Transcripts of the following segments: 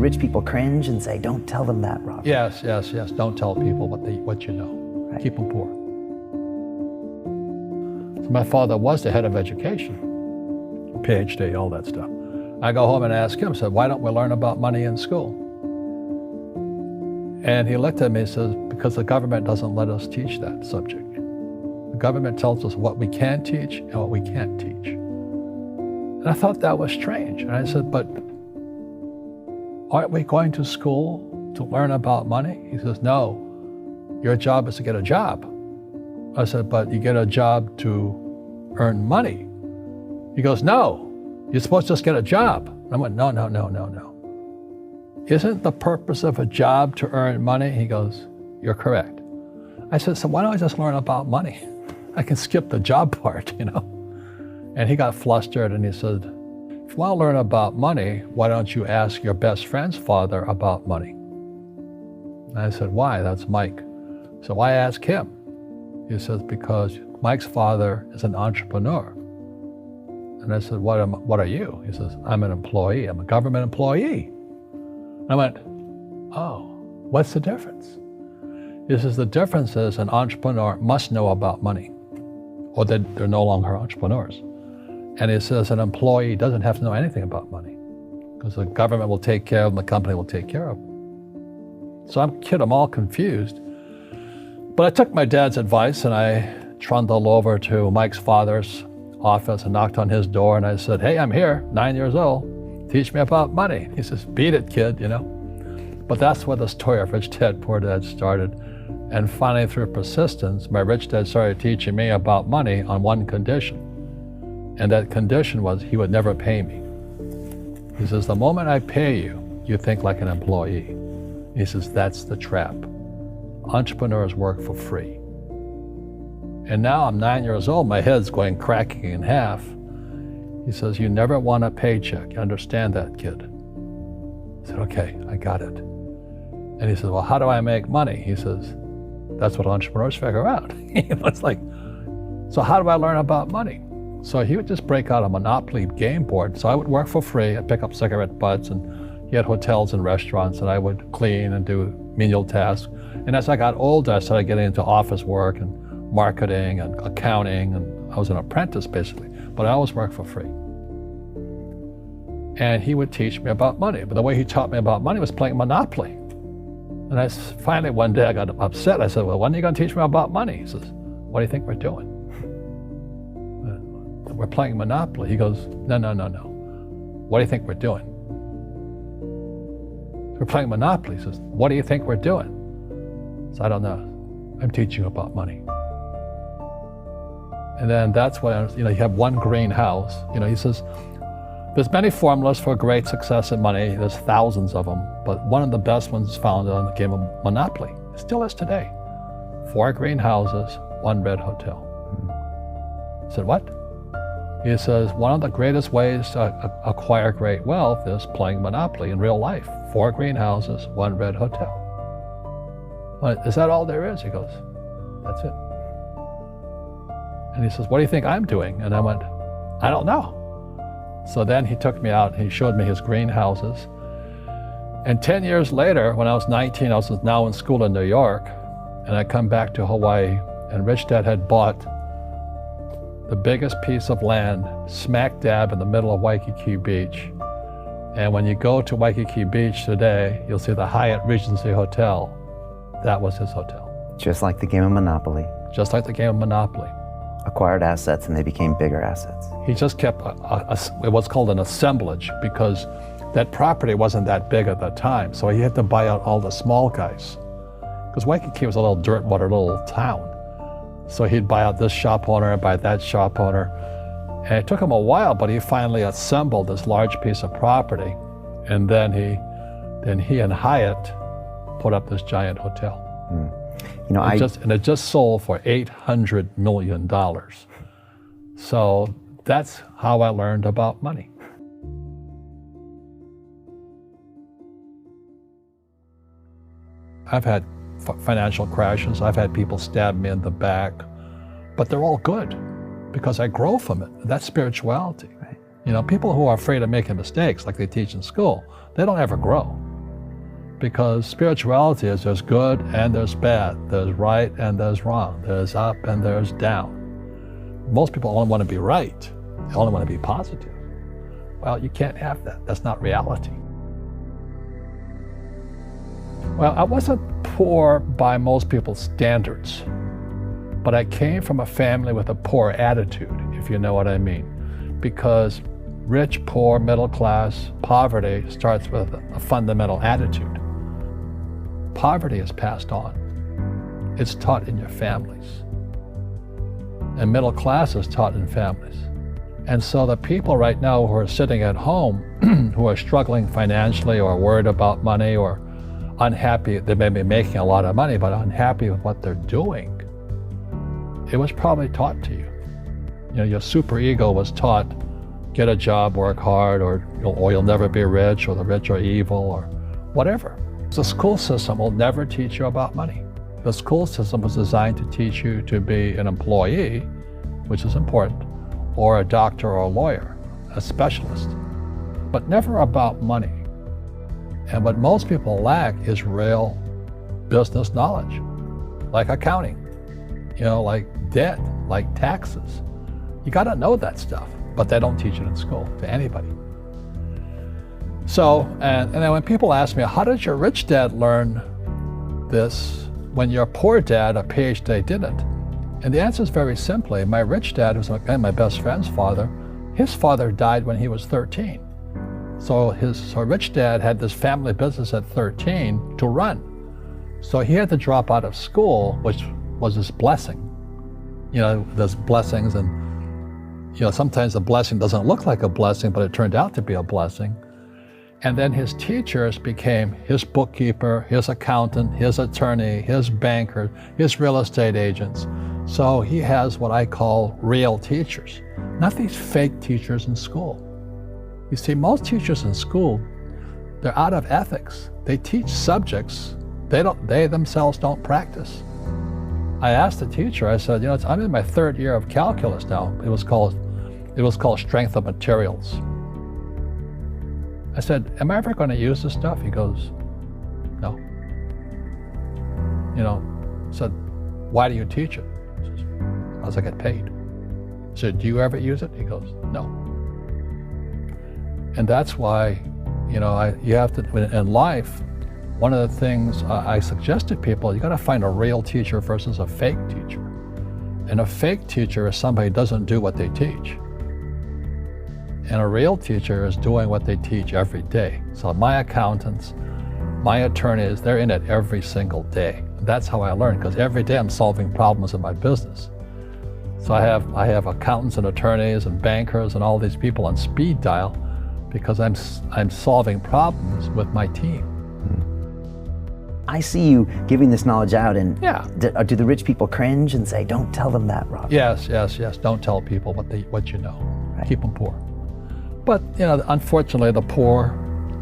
rich people cringe and say, don't tell them that, Robert? Yes. Don't tell people what you know. Right. Keep them poor. So my father was the head of education, PhD, all that stuff. I go home and ask him, said, why don't we learn about money in school? And he looked at me and says, because the government doesn't let us teach that subject. The government tells us what we can teach and what we can't teach. And I thought that was strange. And I said, but aren't we going to school to learn about money? He says, no, your job is to get a job. I said, but you get a job to earn money. He goes, no, you're supposed to just get a job. I went, no. Isn't the purpose of a job to earn money? He goes, you're correct. I said, so why don't I just learn about money? I can skip the job part, you know? And he got flustered and he said, if you want to learn about money, why don't you ask your best friend's father about money? And I said, why? That's Mike. So I asked him. He says, because Mike's father is an entrepreneur. And I said, what are you? He says, I'm an employee. I'm a government employee. I went, oh, what's the difference? He says, the difference is an entrepreneur must know about money, or they're no longer entrepreneurs. And he says an employee doesn't have to know anything about money, because the government will take care of them, the company will take care of them. So I'm all confused. But I took my dad's advice and I trundled over to Mike's father's office and knocked on his door and I said, hey, I'm here, 9 years old. Teach me about money. He says, beat it, kid, you know. But that's where the story of Rich Dad, Poor Dad started. And finally, through persistence, my rich dad started teaching me about money on one condition. And that condition was he would never pay me. He says, the moment I pay you, you think like an employee. He says, that's the trap. Entrepreneurs work for free. And now I'm 9 years old, my head's going cracking in half. He says, you never want a paycheck. You understand that, kid? I said, okay, I got it. And he says, well, how do I make money? He says, that's what entrepreneurs figure out. It's like, so how do I learn about money? So he would just break out a Monopoly game board. So I would work for free. I'd pick up cigarette butts, and he had hotels and restaurants, and I would clean and do menial tasks. And as I got older, I started getting into office work and marketing and accounting, and I was an apprentice basically, but I always worked for free. And he would teach me about money, but the way he taught me about money was playing Monopoly. And finally one day I got upset. I said, well, when are you going to teach me about money? He says, what do you think we're doing? We're playing Monopoly. He goes, no. What do you think we're doing? We're playing Monopoly. He says, what do you think we're doing? So I don't know. I'm teaching you about money. And then that's when, you have one greenhouse. He says, there's many formulas for great success in money. There's thousands of them, but one of the best ones found on the game of Monopoly. It still is today. 4 greenhouses, 1 red hotel. I said, what? He says, one of the greatest ways to acquire great wealth is playing Monopoly in real life. 4 greenhouses, 1 red hotel. Well, is that all there is? He goes, that's it. And he says, what do you think I'm doing? And I went, I don't know. So then he took me out and he showed me his greenhouses. And 10 years later, when I was 19, I was now in school in New York, and I come back to Hawaii, and Rich Dad had bought the biggest piece of land smack dab in the middle of Waikiki Beach. And when you go to Waikiki Beach today, you'll see the Hyatt Regency Hotel. That was his hotel. Just like the game of Monopoly. Just like the game of Monopoly. Acquired assets and they became bigger assets. He just kept what's called an assemblage, because that property wasn't that big at that time. So he had to buy out all the small guys. Because Waikiki was a little dirt water little town. So he'd buy out this shop owner and buy that shop owner. And it took him a while, but he finally assembled this large piece of property. And then he and Hyatt put up this giant hotel. And it just sold for $800 million. So that's how I learned about money. I've had financial crashes. I've had people stab me in the back, but they're all good because I grow from it. That's spirituality. Right. People who are afraid of making mistakes, like they teach in school, they don't ever grow. because spirituality is there's good and there's bad, there's right and there's wrong, there's up and there's down. Most people only want to be right, they only want to be positive. Well, you can't have that. That's not reality. Well, I wasn't poor by most people's standards, but I came from a family with a poor attitude, if you know what I mean. Because rich, poor, middle class, poverty starts with a fundamental attitude. Poverty is passed on. It's taught in your families. And middle class is taught in families. And so the people right now who are sitting at home, who are struggling financially or worried about money or unhappy, they may be making a lot of money, but unhappy with what they're doing, it was probably taught to you. You know, your superego was taught, get a job, work hard, or you'll never be rich, or the rich are evil, or whatever. The school system will never teach you about money. The school system was designed to teach you to be an employee, which is important, or a doctor or a lawyer, a specialist, but never about money. And what most people lack is real business knowledge, like accounting, like debt, like taxes. You gotta know that stuff, but they don't teach it in school to anybody. So, and then when people ask me, how did your rich dad learn this when your poor dad, a PhD, didn't? And the answer is very simply, my rich dad, who's my best friend's father, his father died when he was 13. So his rich dad had this family business at 13 to run. So he had to drop out of school, which was his blessing. There's blessings, and sometimes the blessing doesn't look like a blessing, but it turned out to be a blessing. And then his teachers became his bookkeeper, his accountant, his attorney, his banker, his real estate agents. So he has what I call real teachers, not these fake teachers in school. You see, most teachers in school, they're out of ethics. They teach subjects they themselves don't practice. I asked the teacher, I said, I'm in my third year of calculus now. It was called strength of materials. I said, am I ever going to use this stuff? He goes, no. I said, why do you teach it? He says, because I get paid. I said, do you ever use it? He goes, no. And that's why, you have to, in life, one of the things I suggest to people, you got to find a real teacher versus a fake teacher. And a fake teacher is somebody who doesn't do what they teach. And a real teacher is doing what they teach every day. So my accountants, my attorneys, they're in it every single day. And that's how I learn, because every day I'm solving problems in my business. So I have accountants and attorneys and bankers and all these people on speed dial because I'm solving problems with my team. I see you giving this knowledge out, and yeah. Do the rich people cringe and say, don't tell them that, Rob? Yes. Don't tell people what you know. Right. Keep them poor. But, unfortunately, the poor,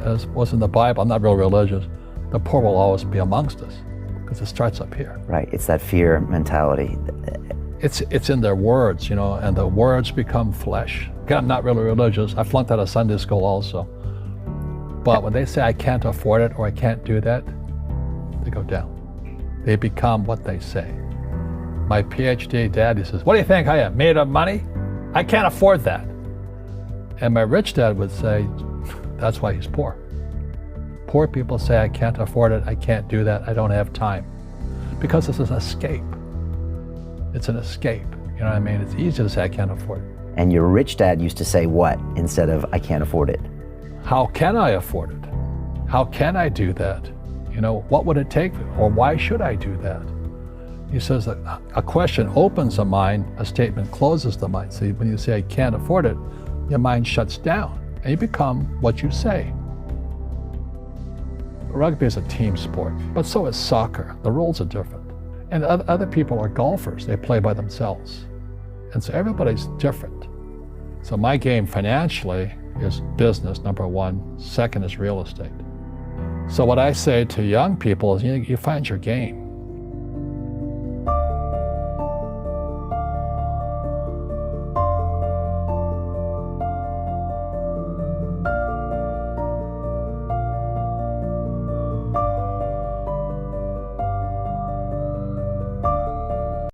as was in the Bible, I'm not real religious, the poor will always be amongst us because it starts up here. Right, it's that fear mentality. It's in their words, and the words become flesh. Again, I'm not really religious. I flunked out of Sunday school also. But when they say I can't afford it or I can't do that, they go down. They become what they say. My PhD daddy says, what do you think I am, made of money? I can't afford that. And my rich dad would say, that's why he's poor. Poor people say, I can't afford it, I can't do that, I don't have time. Because this is an escape. It's an escape, you know what I mean? It's easy to say, I can't afford it. And your rich dad used to say what instead of, I can't afford it? How can I afford it? How can I do that? What would it take, or why should I do that? He says that a question opens the mind, a statement closes the mind. So when you say, I can't afford it, your mind shuts down, and you become what you say. Rugby is a team sport, but so is soccer. The rules are different. And other people are golfers. They play by themselves. And so everybody's different. So my game financially is business, number one. Second is real estate. So what I say to young people is, you find your game.